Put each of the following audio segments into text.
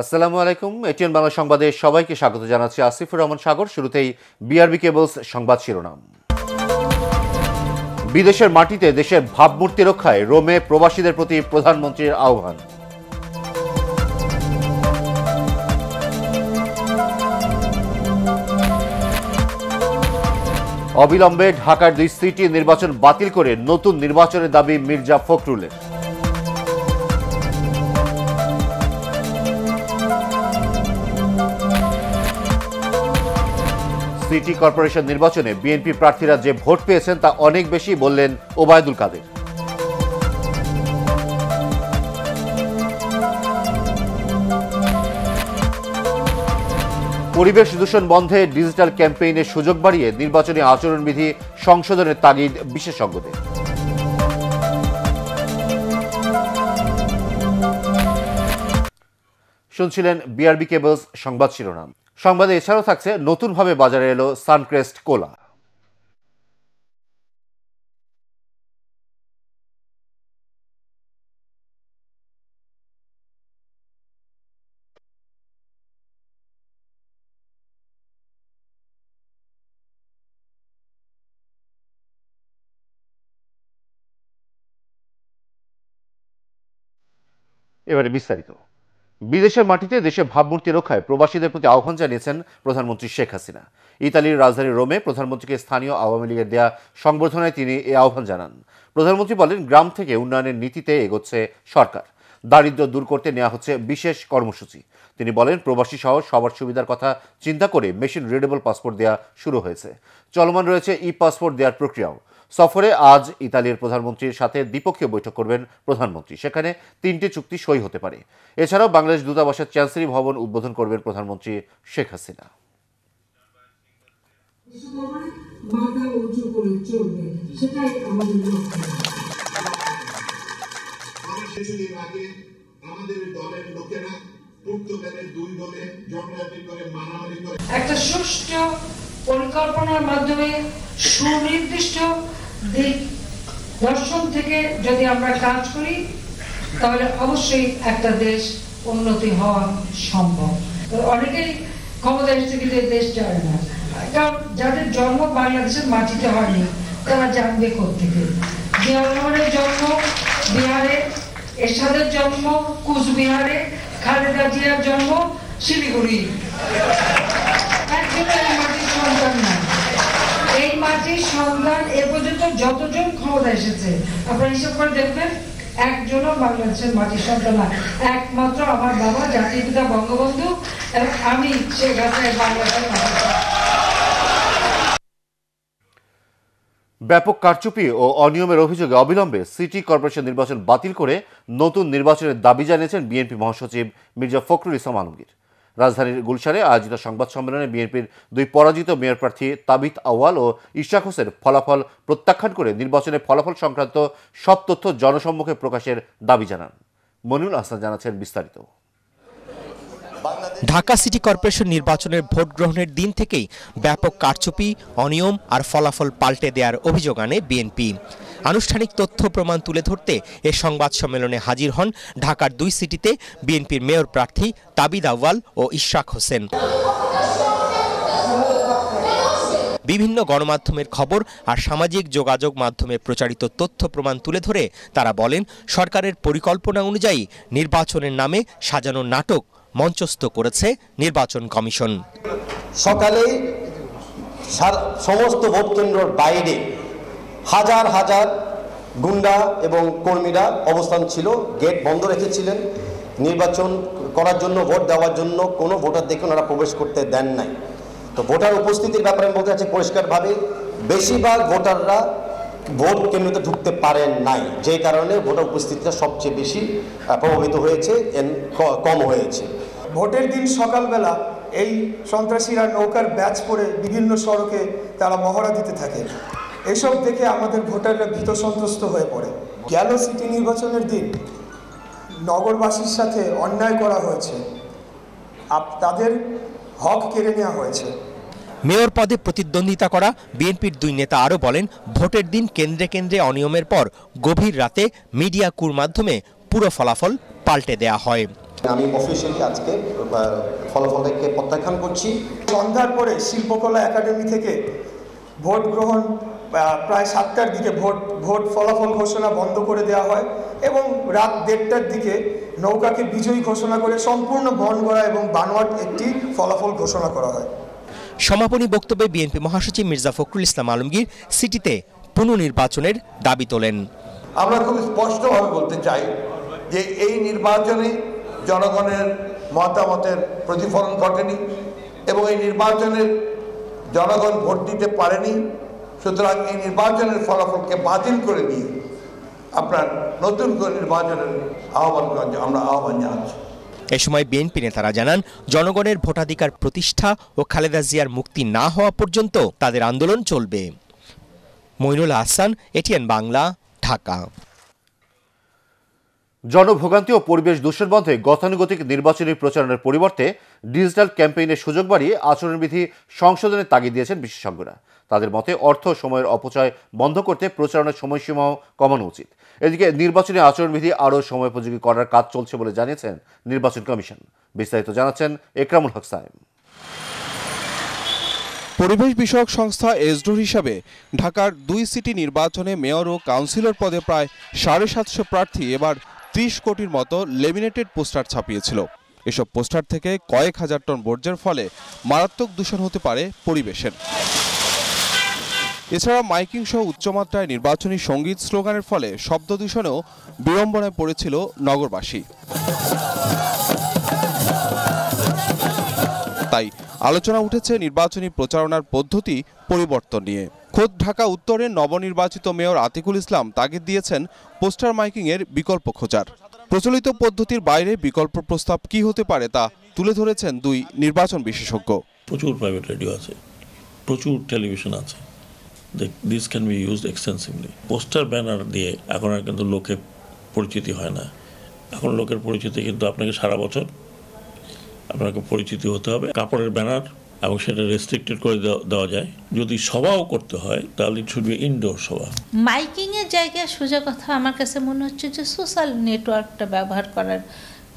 আসসালামু আলাইকুম। এটিএন বাংলা সংবাদে সবাইকে স্বাগত জানাচ্ছি আসিফুর রহমান সাগর। শুরুতেই বিআরবি কেবলস সংবাদ শিরোনাম। বিদেশের মাটিতে দেশের ভাবমূর্তি রক্ষায় রোমে প্রবাসীদের প্রতি প্রধানমন্ত্রীর আহ্বান। অবিলম্বে ঢাকার 2 সিটি নির্বাচন বাতিল করে নতুন নির্বাচনের দাবি মির্জা ফখরুলের। সিটি কর্পোরেশন নির্বাচনে বিএনপি প্রার্থীরা যে ভোট পেয়েছেন তা অনেক বেশি, বললেন ওবায়দুল কাদের। পরিবেশ দূষণ বন্ধে ডিজিটাল ক্যাম্পেইনের সুযোগ বাড়িয়ে নির্বাচনী আচরণবিধি সংশোধনের তাগিদ বিশেষজ্ঞদের। শুনছিলেন বিআরবি কেবলস সংবাদ শিরোনাম। সংবাদে এছাড়াও থাকছে, নতুনভাবে বাজারে এলো সানক্রেস্ট কোলা। এবারে বিস্তারিত। বিদেশের মাটিতে দেশের ভাবমূর্তি রক্ষায় প্রবাসীদের প্রতি আহ্বান জানিয়েছেন প্রধানমন্ত্রী শেখ হাসিনা। ইতালির রাজধানী রোমে প্রধানমন্ত্রীকে স্থানীয় আওয়ামী লীগের দেয়া সংবর্ধনায় তিনি এই আহ্বান জানান। প্রধানমন্ত্রী বলেন, গ্রাম থেকে উন্নয়নের নীতিতে এগোচ্ছে সরকার। দারিদ্র্য দূর করতে নেওয়া হচ্ছে বিশেষ কর্মসূচি। তিনি বলেন, প্রবাসী সহ সবার সুবিধার কথা চিন্তা করে মেশিন রিডেবল পাসপোর্ট দেওয়া শুরু হয়েছে। চলমান রয়েছে ই পাসপোর্ট দেওয়ার প্রক্রিয়াও। সফরে আজ ইতালির প্রধানমন্ত্রীর সাথে দ্বিপক্ষীয় বৈঠক করবেন প্রধানমন্ত্রী। সেখানে 3টি চুক্তি সই হতে পারে। এছাড়াও বাংলাদেশ দূতাবাসের চ্যান্সেলরি ভবন উদ্বোধন করবেন প্রধানমন্ত্রী শেখ হাসিনা। একটা সুষ্ঠু পরিকল্পনার মাধ্যমে সুনির্দিষ্ট দিক দর্শন থেকে যদি আমরা কাজ করি, তাহলে অবশ্যই একটা দেশ উন্নতি হওয়া সম্ভব। অনেকেই ক্ষমতা এসেছে কিন্তু দেশ জানে না, কারণ যাদের জন্ম বাংলাদেশের মাটিতে হয়নি তারা জানবে কোত্থেকে। জিয়াউর রহমানের জন্ম বিহারে, এরশাদের জন্ম কুচবিহারে, খালেদা জিয়ার জন্ম শিলিগুড়ি। এই মাটির সন্তান এ পর্যন্ত যতজন ক্ষমতা এসেছে আপনারা হিসাব করে দেখবেন, একজনও বাংলাদেশের মাটির সন্তান না। একমাত্র আমার বাবা জাতির পিতা বঙ্গবন্ধু এবং আমি শেখ হাসিনা বাংলাদেশের মাটি। ব্যাপক কারচুপি ও অনিয়মের অভিযোগে অবিলম্বে সিটি কর্পোরেশন নির্বাচন বাতিল করে নতুন নির্বাচনের দাবি জানিয়েছেন বিএনপি মহাসচিব মির্জা ফখরুল ইসলাম আলমগীর। রাজধানীর গুলশানে আয়োজিত সংবাদ সম্মেলনে বিএনপির 2 পরাজিত মেয়র প্রার্থী তাবিথ আউয়াল ও ইশরাক হোসেন ফলাফল প্রত্যাখ্যান করে নির্বাচনের ফলাফল সংক্রান্ত সব তথ্য জনসম্মুখে প্রকাশের দাবি জানান। মনিরুল হাসান জানাচ্ছেন বিস্তারিত। ঢাকা সিটি কর্পোরেশন নির্বাচনের ভোট গ্রহণের দিন থেকেই ব্যাপক কারচুপি, অনিয়ম আর ফলাফল পাল্টে দেওয়ার অভিযোগ আনে বিএনপি। আনুষ্ঠানিক তথ্য প্রমাণ তুলে ধরতে এ সংবাদ সম্মেলনে হাজির হন ঢাকার 2 সিটিতে বিএনপির মেয়র প্রার্থী তাবিথ আউয়াল ও ইশরাক হোসেন। বিভিন্ন গণমাধ্যমের খবর আর সামাজিক যোগাযোগ মাধ্যমে প্রচারিত তথ্য প্রমাণ তুলে ধরে তারা বলেন, সরকারের পরিকল্পনা অনুযায়ী নির্বাচনের নামে সাজানো নাটক মঞ্চস্থ করেছে নির্বাচন কমিশন। সকালে সমস্ত ভোট কেন্দ্রের বাইরে হাজার হাজার গুন্ডা এবং কর্মীরা অবস্থান ছিল, গেট বন্ধ রেখেছিলেন। নির্বাচন করার জন্য, ভোট দেওয়ার জন্য কোনো ভোটার দেখে ওনারা প্রবেশ করতে দেন নাই। তো ভোটার উপস্থিতির ব্যাপারে বলতে চাচ্ছি পরিষ্কারভাবে, বেশিরভাগ ভোটাররা ভোট কেন্দ্রতে ঢুকতে পারেন নাই, যে কারণে ভোটার উপস্থিতিটা সবচেয়ে বেশি প্রভাবিত হয়েছে, কম হয়েছে। ভোটের দিন সকালবেলা এই সন্ত্রাসীরা নৌকার ব্যাচ পরে বিভিন্ন সড়কে তারা মহড়া দিতে থাকে। এসব দেখে আমাদের ভোটাররা ভীত সন্ত্রস্ত হয়ে পড়ে। গেল সিটি নির্বাচনের দিন নগরবাসীর সাথে অন্যায় করা হয়েছে, তাদের হক কেড়ে নেওয়া হয়েছে। মেয়র পদে প্রতিদ্বন্দ্বিতা করা বিএনপির 2 নেতা আরও বলেন, ভোটের দিন কেন্দ্রে কেন্দ্রে অনিয়মের পর গভীর রাতে মিডিয়া কুর মাধ্যমে পুরো ফলাফল পাল্টে দেয়া হয়। আমি অফিসিয়ালি আজকে ফলাফলকে প্রত্যাখ্যান করছি। সন্ধ্যার পরে শিল্পকলা একাডেমি থেকে ভোট গ্রহণ প্রায় 7টার দিকে ভোট ফলাফল ঘোষণা বন্ধ করে দেওয়া হয় এবং রাত 1:30টার দিকে নৌকাকে বিজয়ী ঘোষণা করে সম্পূর্ণ বনগড়া এবং বানোয়াট একটি ফলাফল ঘোষণা করা হয়। সমাপনী বক্তব্যে বিএনপি মহাসচিব মির্জা ফখরুল ইসলাম আলমগীর সিটিতে পুনর্নির্বাচনের দাবি তোলেন। আমরা খুব স্পষ্টভাবে বলতে চাই যে এই নির্বাচনে জনগণের মতামতের প্রতিফলন ঘটেনি এবং এই নির্বাচনের জনগণ ভোট দিতে পারেনি। সুতরাং এই নির্বাচনের ফলাফলকে বাতিল করে দিয়ে আপনার নতুন করে নির্বাচনের আমরা আহ্বান জানাচ্ছি। এ সময় বিএনপি নেতারা জানান, জনগণের ভোটাধিকার প্রতিষ্ঠা ও খালেদা জিয়ার মুক্তি না হওয়া পর্যন্ত তাদের আন্দোলন চলবে। মইনুল হাসান, এটিএন বাংলা, ঢাকা। জনভোগান্তি ও পরিবেশ দূষণ বন্ধে গতানুগতিক নির্বাচনী প্রচারণার পরিবর্তে ডিজিটাল ক্যাম্পেইনের সুযোগ বাড়িয়ে আচরণবিধি সংশোধনের তাগিদ দিয়েছেন বিশেষজ্ঞরা। তাদের মতে অর্থ সময়ের অপচয় বন্ধ করতে প্রচারণার সময়সীমাও কমানো উচিত। এদিকে নির্বাচনী আচরণবিধি আরও সময়োপযোগী করার কাজ চলছে বলে জানিয়েছেন নির্বাচন কমিশন। বিস্তারিত জানাচ্ছেন একরামুল হক সায়েম। পরিবেশ বিষয়ক সংস্থা এসডোর হিসাবে ঢাকার 2 সিটি নির্বাচনে মেয়র ও কাউন্সিলর পদে প্রায় 750 প্রার্থী এবার 30 কোটির মতো লেমিনেটেড পোস্টার ছাপিয়েছিল। এসব পোস্টার থেকে কয়েক হাজার টন বর্জ্যের ফলে মারাত্মক দূষণ হতে পারে পরিবেশের। এছাড়া মাইকিং সহ উচ্চমাত্রায় নির্বাচনী সঙ্গীত স্লোগানের ফলে শব্দ দূষণেও বিড়ম্বনায় পড়েছিল নগরবাসী। তাই আলোচনা উঠেছে নির্বাচনী প্রচারণার পদ্ধতি পরিবর্তন নিয়ে। খোদ ঢাকা উত্তরের নবনির্বাচিত মেয়র আতিকুল ইসলাম তাগিদ দিয়েছেন পোস্টার মাইকিংয়ের বিকল্প খোঁজার। প্রচলিত পদ্ধতির বাইরে বিকল্প প্রস্তাব কি হতে পারে তা তুলে ধরেছেন 2 নির্বাচন বিশেষজ্ঞ। প্রচুর প্রাইভেট রেডিও আছে, প্রচুর টেলিভিশন আছে, this can be used extensively. Poster banner দিয়ে এখন আর কিন্তু লোকের পরিচিতি হয় না। এখন লোকের পরিচিতি কিন্তু আপনাকে সারা বছর আপনাকে পরিচিতি হতে হবে। কাপড়ের ব্যানার এবং সেটা রেস্ট্রিক্টেড করে দেওয়া যায়। যদি সভাও করতে হয় তাহলে ইট শুড বি ইনডোর সভা। মাইকিংয়ের জায়গায় সোজা কথা আমার কাছে মনে হচ্ছে যে সোশ্যাল নেটওয়ার্কটা ব্যবহার করার,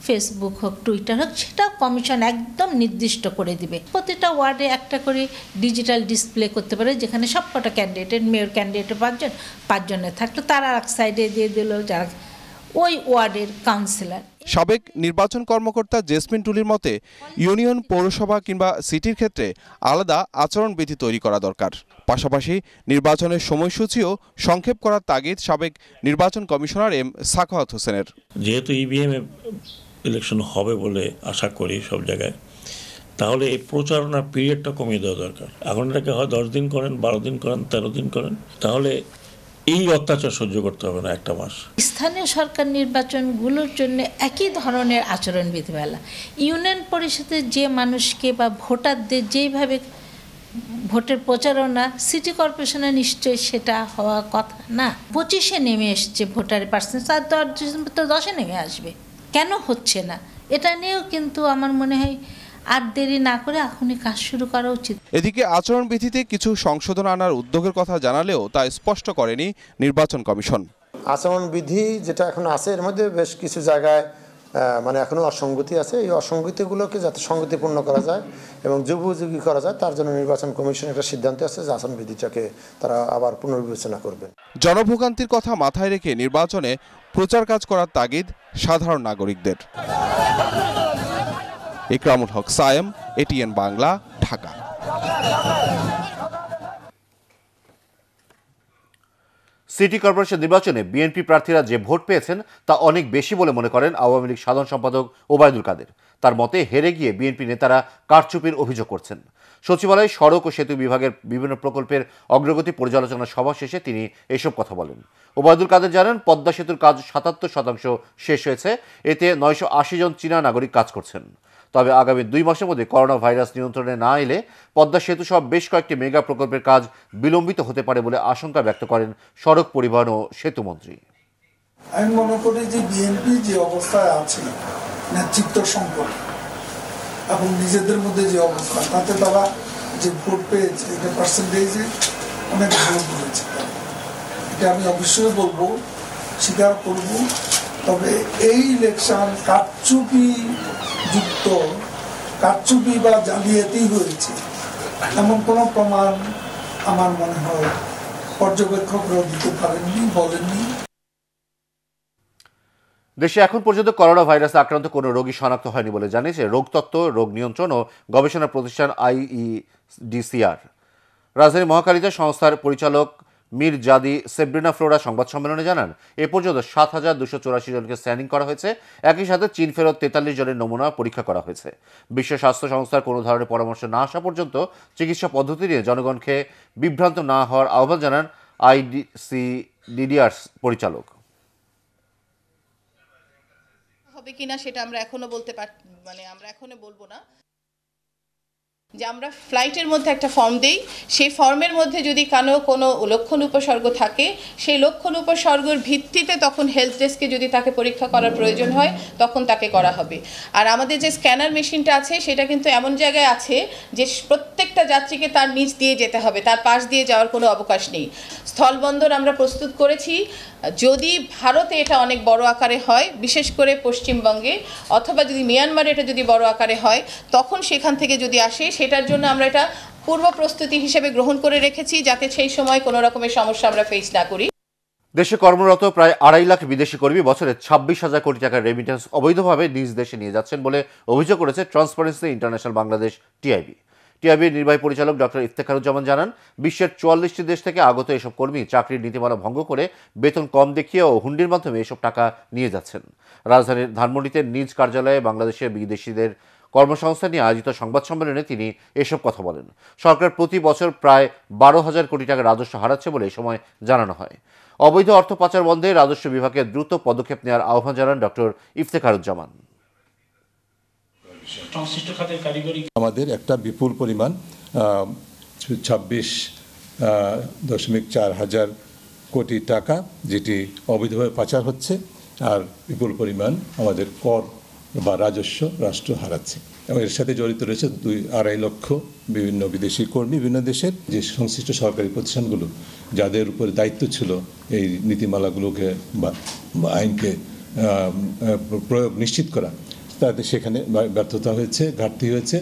ফেসবুক হোক, টুইটার হোক, সেটা কমিশন একদম নির্দিষ্ট করে দিবে। প্রতিটা ওয়ার্ডে একটা করে ডিজিটাল ডিসপ্লে করতে পারে, যেখানে সবকটা ক্যান্ডিডেট, মেয়র ক্যান্ডিডেট 5 জনের থাকলো, তার আর এক সাইডে দিয়ে দিল যারা ওই ওয়ার্ডের কাউন্সিলর। সাবেক নির্বাচন কর্মকর্তা জেসমিন টুলির মতে ইউনিয়ন, পৌরসভা কিংবা সিটির ক্ষেত্রে আলাদা আচরণবিধি তৈরি করা দরকার। পাশাপাশি নির্বাচনের সময়সূচিও সংক্ষেপ করার তাগিদ সাবেক নির্বাচন কমিশনার এম সাখাওয়াত হোসেনের। যেহেতু ইভিএম ইলেকশন হবে বলে আশা করি সব জায়গায়, তাহলে এই প্রচারণার পিরিয়ডটা কমিয়ে দেওয়া দরকার। এখন এটাকে হয় 10 দিন করেন, 12 দিন করেন, 13 দিন করেন, তাহলে এই অত্যাচার সহ্য করতে হবে না একটা মাস। স্থানীয় সরকার নির্বাচনগুলোর জন্য একই ধরনের আচরণবিধি মেলা। ইউনিয়ন পরিষদের যে মানুষকে বা ভোটারদের যেইভাবে ভোটের প্রচারণা, সিটি কর্পোরেশনে নিশ্চয়ই সেটা হওয়া কথা না। 25-এ নেমে এসছে ভোটারের পার্সেন্টেজ, আর 10-এ নেমে আসবে। কেন হচ্ছে না এটা নিয়েও কিন্তু আমার মনে হয় আর দেরি না করে এখনই কাজ শুরু করা উচিত। এদিকে আচরণবিধিতে কিছু সংশোধন আনার উদ্যোগের কথা জানালেও তা স্পষ্ট করেনি নির্বাচন কমিশন। আচরণবিধি যেটা এখন আছে এর মধ্যে বেশ কিছু জায়গায় মানে এখনো অসঙ্গতি আছে। এই অসঙ্গতিগুলোকে যাতে সঙ্গতিপূর্ণ করা যায় এবং যুগোপযোগী করা যায়, তার জন্য নির্বাচন কমিশন একটা সিদ্ধান্ত আছে যে আচরণবিধিটাকে তারা আবার পুনর্বিবেচনা করবেন। জনভোগান্তির কথা মাথায় রেখে নির্বাচনে প্রচার কাজ করার তাগিদ সাধারণ নাগরিকদের। Ekramul Haque Sayem, ATN Bangla, Dhaka. City corporation নির্বাচনে বিএনপি প্রার্থীরা যে ভোট পেয়েছেন তা অনেক বেশি বলে মনে করেন আওয়ামী লীগ সাধারণ সম্পাদক ওবায়দুল কাদের। তার মতে হেরে গিয়ে বিএনপি নেতারা কারচুপির অভিযোগ করছেন। সচিবালয়ে সড়ক ও সেতু বিভাগের বিভিন্ন প্রকল্পের অগ্রগতি পর্যালোচনা সভা শেষে তিনি এসব কথা বলেন। ওবায়দুল কাদের জানান, পদ্মা সেতুর কাজ 77% শেষ হয়েছে। এতে 980 জন চীনা নাগরিক কাজ করছেন। তবে আগামী 2 মাসের মধ্যে করোনা ভাইরাস নিয়ন্ত্রণে না এলে পদ্মা সেতু সহ বেশ কয়েকটি মেগা প্রকল্পের কাজ বিলম্বিত হতে পারে বলে আশঙ্কা ব্যক্ত করেন সড়ক পরিবহন ও সেতু মন্ত্রী। আমি মনে করি যে বিএনপি যে অবস্থায় আছে নেতৃত্ব সংকট এবং নিজেদের মধ্যে যে অবস্থা, তাতে তারা যে ভোট পেয়েছে এটা পার্সেন্টেজে অনেক ভালো করেছে। এটা আমি অবশ্যই বলবো, স্বীকার করব তবে এই ইলেকশন কারচুপি বা জালিয়াতি হয়েছে এমন কোনো প্রমাণ আমার মনে হয় পর্যবেক্ষকরা দিতে পারেননি, বলেননি। দেশে এখন পর্যন্ত করোনা ভাইরাসে আক্রান্ত কোনো রোগী শনাক্ত হয়নি বলে জানিয়েছে রোগতত্ত্ব, রোগ নিয়ন্ত্রণ ও গবেষণা প্রতিষ্ঠান IEDCR। রাজধানী মহাকালীতে সংস্থার পরিচালক মীর জাদি সেব্রিনা ফ্লোরা সংবাদ সম্মেলনে জানান, এ পর্যন্ত 7,284 জনকে স্ক্যানিং করা হয়েছে। একই সাথে চীন ফেরত 43 জনের নমুনা পরীক্ষা করা হয়েছে। বিশ্ব স্বাস্থ্য সংস্থার কোনো ধরনের পরামর্শ না আসা পর্যন্ত চিকিৎসা পদ্ধতি নিয়ে জনগণকে বিভ্রান্ত না হওয়ার আহ্বান জানান ICDDR পরিচালক। হবে কিনা সেটা আমরা এখনো বলবো না। যে আমরা ফ্লাইটের মধ্যে একটা ফর্ম দেই, সেই ফর্মের মধ্যে যদি কোনো লক্ষণ উপসর্গ থাকে, সেই লক্ষণ উপসর্গের ভিত্তিতে তখন হেলথ ডেস্কে যদি তাকে পরীক্ষা করার প্রয়োজন হয় তখন তাকে করা হবে। আর আমাদের যে স্ক্যানার মেশিনটা আছে সেটা কিন্তু এমন জায়গায় আছে যে প্রত্যেকটা যাত্রীকে তার নিচ দিয়ে যেতে হবে, তার পাশ দিয়ে যাওয়ার কোনো অবকাশ নেই। স্থলবন্দর আমরা প্রস্তুত করেছি। যদি ভারতে এটা অনেক বড় আকারে হয়, বিশেষ করে পশ্চিমবঙ্গে, অথবা যদি মিয়ানমারে এটা যদি বড় আকারে হয়, তখন সেখান থেকে যদি আসে, সেটার জন্য আমরা এটা পূর্ব প্রস্তুতি হিসেবে গ্রহণ করে রেখেছি, যাতে সেই সময় কোনো রকমের সমস্যা আমরা ফেস না করি। দেশে কর্মরত প্রায় 2.5 লাখ বিদেশি কর্মী বছরে 26,000 কোটি টাকার রেমিটেন্স অবৈধভাবে নিজ দেশে নিয়ে যাচ্ছেন বলে অভিযোগ করেছে ট্রান্সপারেন্সি ইন্টারন্যাশনাল বাংলাদেশ টিআইবির নির্বাহী পরিচালক ডক্টর ইফতেখারুজ্জামান জানান, বিশ্বের 44টি দেশ থেকে আগত এসব কর্মী চাকরির নীতিমালা ভঙ্গ করে বেতন কম দেখিয়ে ও হুন্ডির মাধ্যমে এসব টাকা নিয়ে যাচ্ছেন। রাজধানীর ধানমন্ডিতে নিজ কার্যালয়ে বাংলাদেশের বিদেশিদের কর্মসংস্থান নিয়ে আয়োজিত সংবাদ সম্মেলনে তিনি এসব কথা বলেন। সরকার প্রতি বছর প্রায় 12,000 কোটি টাকা রাজস্ব হারাচ্ছে বলে এ সময় জানানো হয়। অবৈধ অর্থ পাচার বন্ধে রাজস্ব বিভাগে দ্রুত পদক্ষেপ নেওয়ার আহ্বান জানান ডক্টর ইফতেখারুজ্জামান। আমাদের একটা বিপুল পরিমাণ 26.4 হাজার কোটি টাকা যেটি অবৈধভাবে পাচার হচ্ছে, আর বিপুল পরিমাণ আমাদের কর বা রাজস্ব রাষ্ট্র হারাচ্ছে। এবং এর সাথে জড়িত রয়েছে 2-2.5 লক্ষ বিভিন্ন বিদেশি কর্মী, বিভিন্ন দেশের যে সংশ্লিষ্ট সরকারি প্রতিষ্ঠানগুলো যাদের উপরে দায়িত্ব ছিল এই নীতিমালাগুলোকে বা আইনকে প্রয়োগ নিশ্চিত করা, তাদের সেখানে ব্যর্থতা হয়েছে, ঘাটতি হয়েছে।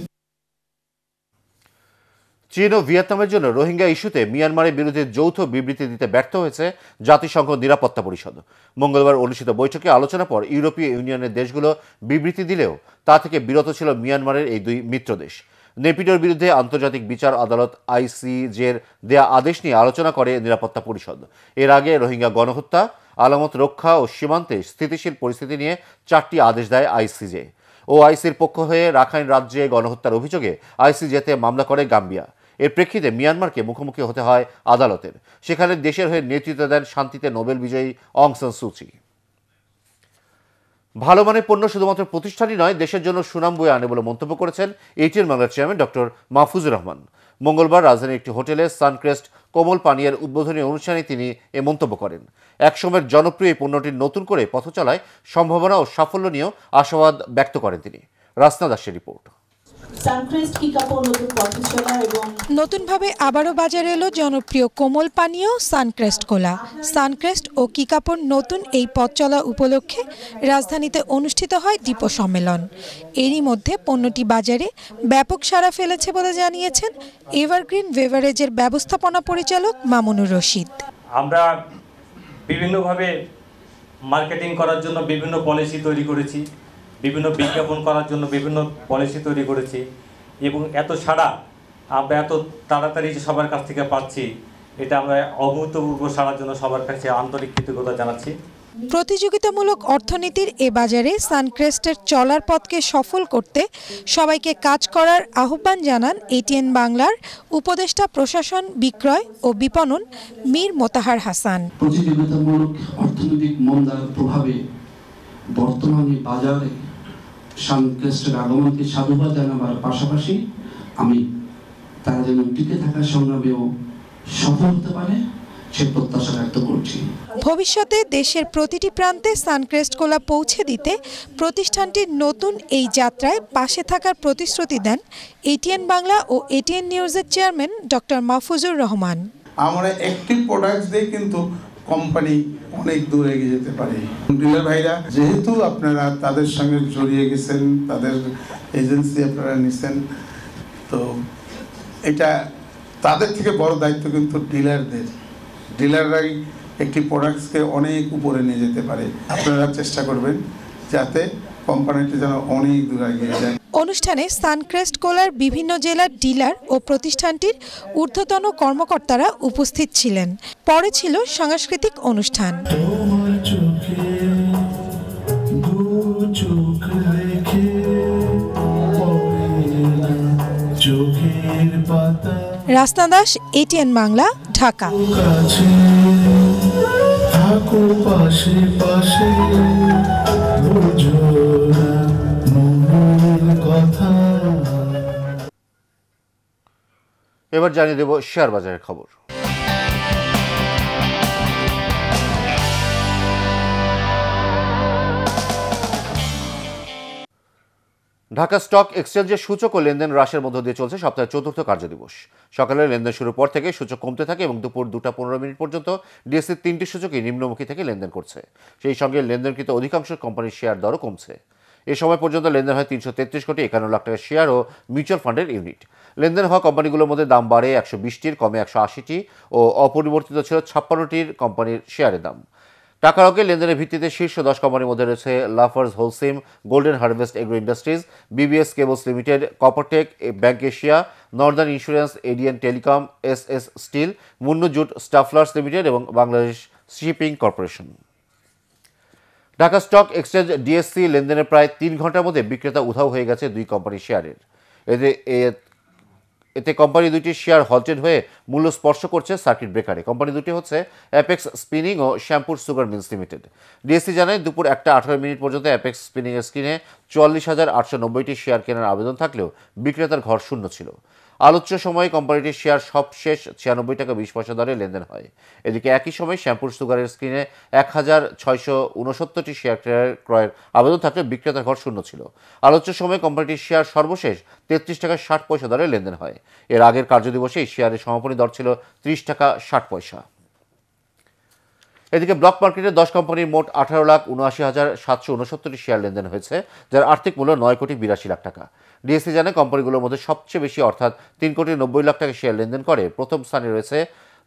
চীন ও ভিয়েতনামের জন্য রোহিঙ্গা ইস্যুতে মিয়ানমারের বিরুদ্ধে যৌথ বিবৃতি দিতে ব্যর্থ হয়েছে জাতিসংঘ নিরাপত্তা পরিষদ। মঙ্গলবার অনুষ্ঠিত বৈঠকে আলোচনার পর ইউরোপীয় ইউনিয়নের দেশগুলো বিবৃতি দিলেও তা থেকে বিরত ছিল মিয়ানমারের এই দুই মিত্র দেশ। নেপিডোর বিরুদ্ধে আন্তর্জাতিক বিচার আদালত ICJের দেয়া আদেশ নিয়ে আলোচনা করে নিরাপত্তা পরিষদ। এর আগে রোহিঙ্গা গণহত্যা, আলামত রক্ষা ও সীমান্তে স্থিতিশীল পরিস্থিতি নিয়ে 4টি আদেশ দেয় ICJ। OICর পক্ষ হয়ে রাখাইন রাজ্যে গণহত্যার অভিযোগে ICJতে মামলা করে গাম্বিয়া। এর প্রেক্ষিতে মিয়ানমারকে মুখোমুখি হতে হয় আদালতের। সেখানে দেশের হয়ে নেতৃত্ব দেন শান্তিতে নোবেল বিজয়ী অং সান সু চি। ভালো মানের পণ্য শুধুমাত্র প্রতিষ্ঠানই নয়, দেশের জন্য সুনাম বয়ে আনে বলে মন্তব্য করেছেন ATN বাংলার চেয়ারম্যান ডক্টর মাহফুজুর রহমান। মঙ্গলবার রাজধানীর একটি হোটেলে সানক্রেস্ট কোমল পানীয়ের উদ্বোধনী অনুষ্ঠানে তিনি এ মন্তব্য করেন। একসময়ের জনপ্রিয় এই পণ্যটির নতুন করে পথ চলায় সম্ভাবনা ও সাফল্য নিয়েও আশাবাদ ব্যক্ত করেন তিনি। রাসনা দাসের রিপোর্ট। নতুনভাবে আবারও বাজারে এলো জনপ্রিয় কোমল পানীয় সানক্রেস্ট কোলা। সানক্রেস্ট ও কি কাপড় নতুন এই পথ চলা উপলক্ষে রাজধানীতে অনুষ্ঠিত হয় ডিপো সম্মেলন। এরই মধ্যে পণ্যটি বাজারে ব্যাপক সাড়া ফেলেছে বলে জানিয়েছেন এভারগ্রিন বেভারেজের ব্যবস্থাপনা পরিচালক মামুনুর রশিদ। আমরা বিভিন্নভাবে মার্কেটিং করার জন্য বিভিন্ন পলিসি তৈরি করেছি, বিভিন্ন বিজ্ঞাপন করার জন্য বিভিন্ন পলিসি তৈরি করেছি, এবং এত সাড়া আমরা এত তাড়াতাড়ি সবার কাছ থেকে পাচ্ছি, এটা আমরা অভূতপূর্ব সাড়ার জন্য সবার কাছে আন্তরিক কৃতজ্ঞতা জানাচ্ছি। প্রতিযোগিতামূলক অর্থনীতির এ বাজারে সানক্রেস্টের চলার পথকে সফল করতে সবাইকে কাজ করার আহ্বান জানান ATN বাংলার উপদেষ্টা প্রশাসন, বিক্রয় ও বিপণন মীর মোতাহার হাসান। প্রতিযোগিতামূলক অর্থনৈতিক মন্দার প্রভাবে বর্তমানে বাজারে সানক্রেস্টের আগমনকে সাধুবাদ জানাবার পাশাপাশি আমি তারা যেন টিকে থাকার সংগ্রামেও সফল হতে পারে সে প্রত্যাশা ব্যক্ত করছি। ভবিষ্যতে দেশের প্রতিটি প্রান্তে সানক্রেস্ট কোলা পৌঁছে দিতে প্রতিষ্ঠানটির নতুন এই যাত্রায় পাশে থাকার প্রতিশ্রুতি দেন ATN বাংলা ও ATN নিউজের চেয়ারম্যান ডক্টর মাহফুজুর রহমান। আমরা একটি প্রোডাক্টস দিয়ে কিন্তু কোম্পানি অনেক দূর এগিয়ে যেতে পারে। ডিলার ভাইরা যেহেতু আপনারা তাদের সঙ্গে জড়িয়ে গেছেন, তাদের এজেন্সি আপনারা নিছেন, তো এটা তাদের থেকে বড় দায়িত্ব কিন্তু ডিলারদের। ডিলাররাই একটি প্রোডাক্টসকে অনেক উপরে নিয়ে যেতে পারে। আপনারা চেষ্টা করবেন যাতে কোম্পানিটি যেন অনেক দূর এগিয়ে যায়। অনুষ্ঠানে সানক্রেস্ট কোলার বিভিন্ন জেলার ডিলার ও প্রতিষ্ঠানটির ঊর্ধ্বতন কর্মকর্তারা উপস্থিত ছিলেন। পরে ছিল সাংস্কৃতিক অনুষ্ঠান। রাসনা দাস, ATN বাংলা, ঢাকা। এবার জানিয়ে দেব শেয়ার বাজারের খবর। ঢাকা স্টক এক্সচেঞ্জের সূচক ও লেনদেন হ্রাসের মধ্য দিয়ে চলছে সপ্তাহের চতুর্থ কার্যদিবস। সকালে লেনদেন শুরুর পর থেকে সূচক কমতে থাকে এবং দুপুর 2:15 পর্যন্ত ডিএসসির 3টি সূচকই নিম্নমুখী থেকে লেনদেন করছে। সেই সঙ্গে লেনদেনকৃত অধিকাংশ কোম্পানির শেয়ার দরও কমছে। এ সময় পর্যন্ত লেনদেন হয় 333 কোটি 51 লাখ টাকার শেয়ার ও মিউচুয়াল ফান্ডের ইউনিট। লেনদেন হওয়া কোম্পানিগুলোর মধ্যে দাম বাড়ে 120টির, কমে 180টি ও অপরিবর্তিত ছিল 56টির কোম্পানির শেয়ারের দাম। টাকার অঙ্কে লেনদেনের ভিত্তিতে শীর্ষ 10 কোম্পানির মধ্যে রয়েছে Lafarge Holcim, Golden Harvest Agro Industries, BBS Cables Limited, Coppertech, Bank Asia, Northern Insurance, ADN Telecom, SS Steel, Munnu Jute Stafflers Limited এবং Bangladesh Shipping Corporation. Dhaka Stock Exchange DSC লেনদেনের প্রায় 3 ঘন্টার মধ্যে বিক্রেতা উধাও হয়ে গেছে 2 কোম্পানির শেয়ারের। এতে কোম্পানি দুটির শেয়ার হলটেড হয়ে মূল্য স্পর্শ করছে সার্কিট ব্রেকারে। কোম্পানি দুটি হচ্ছে অ্যাপেক্স স্পিনিং ও Shyampur Sugar Mills Limited. DSC জানায় দুপুর 1:18 পর্যন্ত অ্যাপেক্স স্পিনিংয়ের স্ক্রিনে 44,890টি শেয়ার কেনার আবেদন থাকলেও বিক্রেতার ঘর শূন্য ছিল। আলোচ্য সময়ে কোম্পানিটির শেয়ার সবশেষ 96 টাকা 20 পয়সা দরে লেনদেন হয়। এদিকে একই সময় শ্যামপুর সুগারের স্ক্রিনে 1,669টি শেয়ার ক্রয়ের আবেদন থাকলে বিক্রেতার ঘর শূন্য ছিল। আলোচ্য সময়ে কোম্পানিটির শেয়ার সর্বশেষ 33 টাকা 60 পয়সা দরে লেনদেন হয়। এর আগের কার্যদিবসে এই শেয়ারের সমাপনী দর ছিল 30 টাকা 60 পয়সা। এদিকে ব্লক মার্কেটে 10 কোম্পানির মোট 18,79,769টি শেয়ার লেনদেন হয়েছে, যার আর্থিক মূল্য 9 কোটি 82 লাখ টাকা। ডিএসসি জানায় কোম্পানিগুলোর মধ্যে সবচেয়ে বেশি অর্থাৎ 3 কোটি 90 লাখ টাকা শেয়ার লেনদেন করে প্রথম স্থানে রয়েছে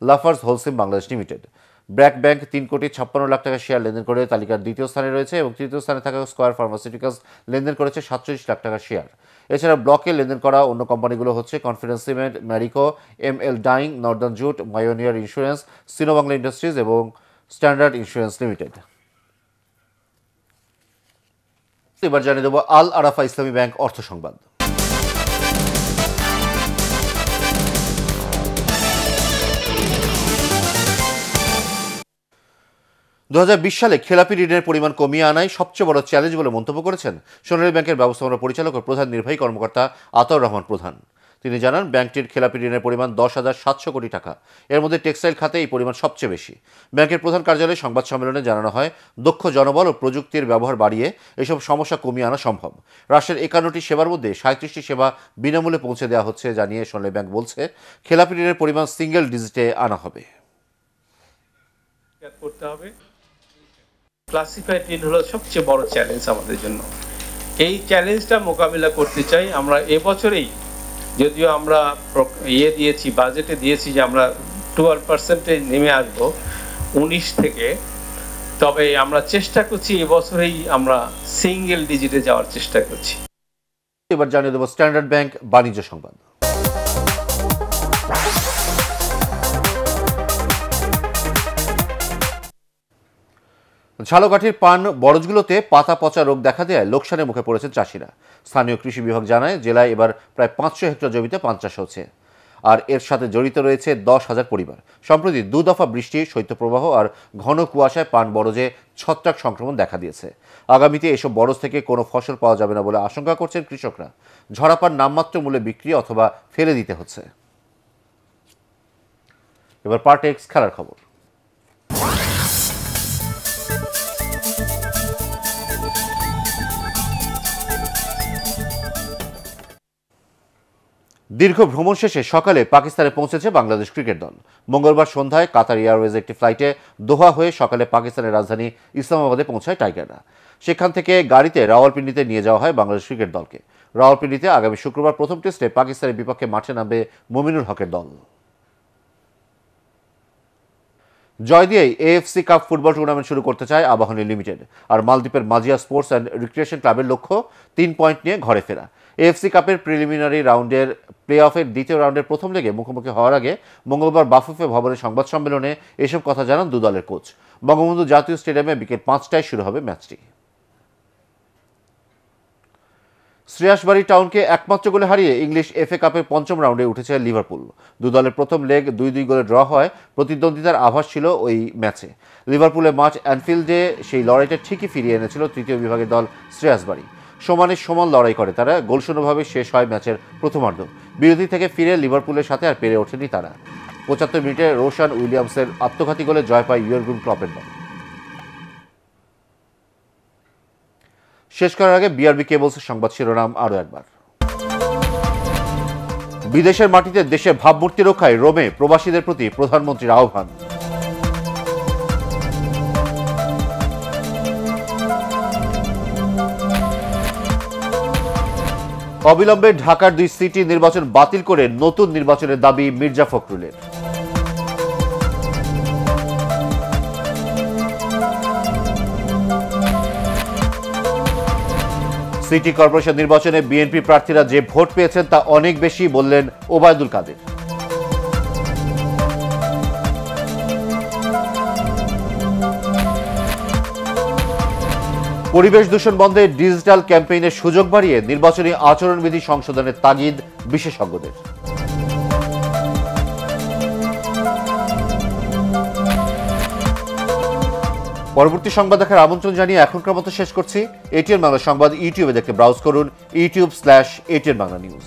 Lafarge Holcim Bangladesh limited. BRAC bank 3 কোটি 56 লাখ টাকা শেয়ার লেনদেন করে তালিকার দ্বিতীয় স্থানে রয়েছে এবং তৃতীয় স্থানে থাকা স্কয়ার ফার্মাসিউটিক্যালস লেনদেন করেছে 47 লাখ টাকা শেয়ার। এছাড়া ব্লকে লেনদেন করা অন্য কোম্পানিগুলো হচ্ছে Confidence Cement, Marico, ML Dyeing, Northern Jute, Pioneer Insurance, Sino Bangla Industries এবং স্ট্যান্ডার্ড ইন্স্যুরেন্স লিমিটেড। এবার জানিয়ে দেব আল আরাফা ইসলামী ব্যাংক অর্থ সংবাদ। 2020 সালে খেলাপি ঋণের পরিমাণ কমিয়ে আনাই সবচেয়ে বড় চ্যালেঞ্জ বলে মন্তব্য করেছেন সোনালী ব্যাংকের ব্যবস্থাপনা পরিচালক ও প্রধান নির্বাহী কর্মকর্তা আতাউর রহমান প্রধান। তিনি জানান, ব্যাংকটির খেলাপি ঋণের পরিমাণ 10,700 কোটি টাকা। এর মধ্যে টেক্সটাইল খাতে এই পরিমাণ সবচেয়ে বেশি। ব্যাংকের প্রধান কার্যালয়ে সংবাদ সম্মেলনে জানানো হয়, দক্ষ জনবল ও প্রযুক্তির ব্যবহার বাড়িয়ে এসব সমস্যা কমিয়ে আনা সম্ভব। রাষ্ট্রের 51টি সেবার মধ্যে 37টি সেবা বিনামূল্যে পৌঁছে দেওয়া হচ্ছে জানিয়ে সোনালী ব্যাংক বলছে, খেলাপি ঋণের পরিমাণ সিঙ্গেল ডিজিটে আনা হবে। ক্লাসিফাইড ঋণ হলো সবচেয়ে বড় চ্যালেঞ্জ আমাদের জন্য। এই চ্যালেঞ্জটা মোকাবিলা করতে চাই আমরা এবছরেই, যদিও আমরা দিয়েছি, বাজেটে দিয়েছি যে আমরা 12% নেমে আসবো 19 থেকে, তবে আমরা চেষ্টা করছি এবছরেই আমরা সিঙ্গেল ডিজিটে যাওয়ার চেষ্টা করছি। এবার জানিয়ে দেব স্ট্যান্ডার্ড ব্যাংক বাণিজ্য সংবাদ। ঝালকাঠির পান বরজগুলোতে পাতা পচা রোগ দেখা দেয় লোকসানের মুখে পড়েছেন চাষিরা। স্থানীয় কৃষি বিভাগ জানায়, জেলায় এবার প্রায় 500 হেক্টর জমিতে পান চাষ হচ্ছে, আর এর সাথে জড়িত রয়েছে 10,000 পরিবার। সম্প্রতি 2 দফা বৃষ্টি, শৈত্যপ্রবাহ আর ঘন কুয়াশায় পান বরজে ছত্রাক সংক্রমণ দেখা দিয়েছে। আগামীতে এসব বরজ থেকে কোনো ফসল পাওয়া যাবে না বলে আশঙ্কা করছেন কৃষকরা। ঝরা পান নামমাত্র মূল্যে বিক্রি অথবা ফেলে দিতে হচ্ছে। এবার পার্টেক্স খেলার খবর। দীর্ঘ ভ্রমণ শেষে সকালে পাকিস্তানে পৌঁছেছে বাংলাদেশ ক্রিকেট দল। মঙ্গলবার সন্ধ্যায় কাতার এয়ারওয়েজ একটি ফ্লাইটে দোহা হয়ে সকালে পাকিস্তানের রাজধানী ইসলামাবাদে পৌঁছায় টাইগাররা। সেখান থেকে গাড়িতে রাওয়ালপিন্ডিতে নিয়ে যাওয়া হয় বাংলাদেশ ক্রিকেট দলকে। রাওয়ালপিন্ডিতে আগামী শুক্রবার প্রথম টেস্টে পাকিস্তানের বিপক্ষে মাঠে নামবে মুমিনুল হকের দল। জয় দিয়েই এএফসি কাপ ফুটবল টুর্নামেন্ট শুরু করতে চায় আবাহনী লিমিটেড। আর মালদ্বীপের মাজিয়া স্পোর্টস অ্যান্ড রিক্রিয়েশন ক্লাবের লক্ষ্য 3 পয়েন্ট নিয়ে ঘরে ফেরা। এএফসি কাপের প্রিলিমিনারি রাউন্ডের প্লে অফের দ্বিতীয় রাউন্ডের প্রথম লেগে মুখোমুখি হওয়ার আগে মঙ্গলবার বাফুফে ভবনের সংবাদ সম্মেলনে এসব কথা জানান দু দলের কোচ। বঙ্গবন্ধু জাতীয় স্টেডিয়ামে বিকেল 5টায় শুরু হবে ম্যাচটি। শ্রেয়াসবাড়ি টাউনকে একমাত্র গোলে হারিয়ে ইংলিশ এফএ কাপের পঞ্চম রাউন্ডে উঠেছে লিভারপুল। দু দলের প্রথম লেগ 2-2 গোলে ড্র হয়। প্রতিদ্বন্দ্বিতার আভাস ছিল ওই ম্যাচে। লিভারপুলের মাঠ অ্যানফিল্ডে সেই লড়াইটা ঠিকই ফিরিয়ে এনেছিল তৃতীয় বিভাগের দল শ্রেয়াসবাড়ি। সমান লড়াই করে তারা। গোলশূন্যভাবে শেষ হয় ম্যাচের প্রথমার্ধ। বিরতি থেকে ফিরে লিভারপুলের সাথে আর পেরে ওঠেনি তারা। 75 মিনিটে রোশান উইলিয়ামসের আত্মঘাতী গোলে জয় পায় ইয়র্গেন ক্লপের দল। শেষ করার আগে বিআরবি কেবলসের সংবাদ শিরোনাম আরও একবার। বিদেশের মাটিতে দেশের ভাবমূর্তি রক্ষায় রোমে প্রবাসীদের প্রতি প্রধানমন্ত্রীর আহ্বান। অবিলম্বে ঢাকার 2 সিটি নির্বাচন বাতিল করে নতুন নির্বাচনের দাবি মির্জা ফখরুলের। সিটি কর্পোরেশন নির্বাচনে বিএনপি প্রার্থীরা যে ভোট পেয়েছেন তা অনেক বেশি, বললেন ওবায়দুল কাদের। পরিবেশ দূষণ বন্ধে ডিজিটাল ক্যাম্পেইনের সুযোগ বাড়িয়ে নির্বাচনী আচরণবিধি সংশোধনের তাগিদ বিশেষজ্ঞদের। পরবর্তী সংবাদ দেখার আমন্ত্রণ জানিয়ে এখনকার মতো শেষ করছি। এটিএন বাংলা সংবাদ ইউটিউবে দেখতে ব্রাউজ করুন youtube/ATN Bangla News।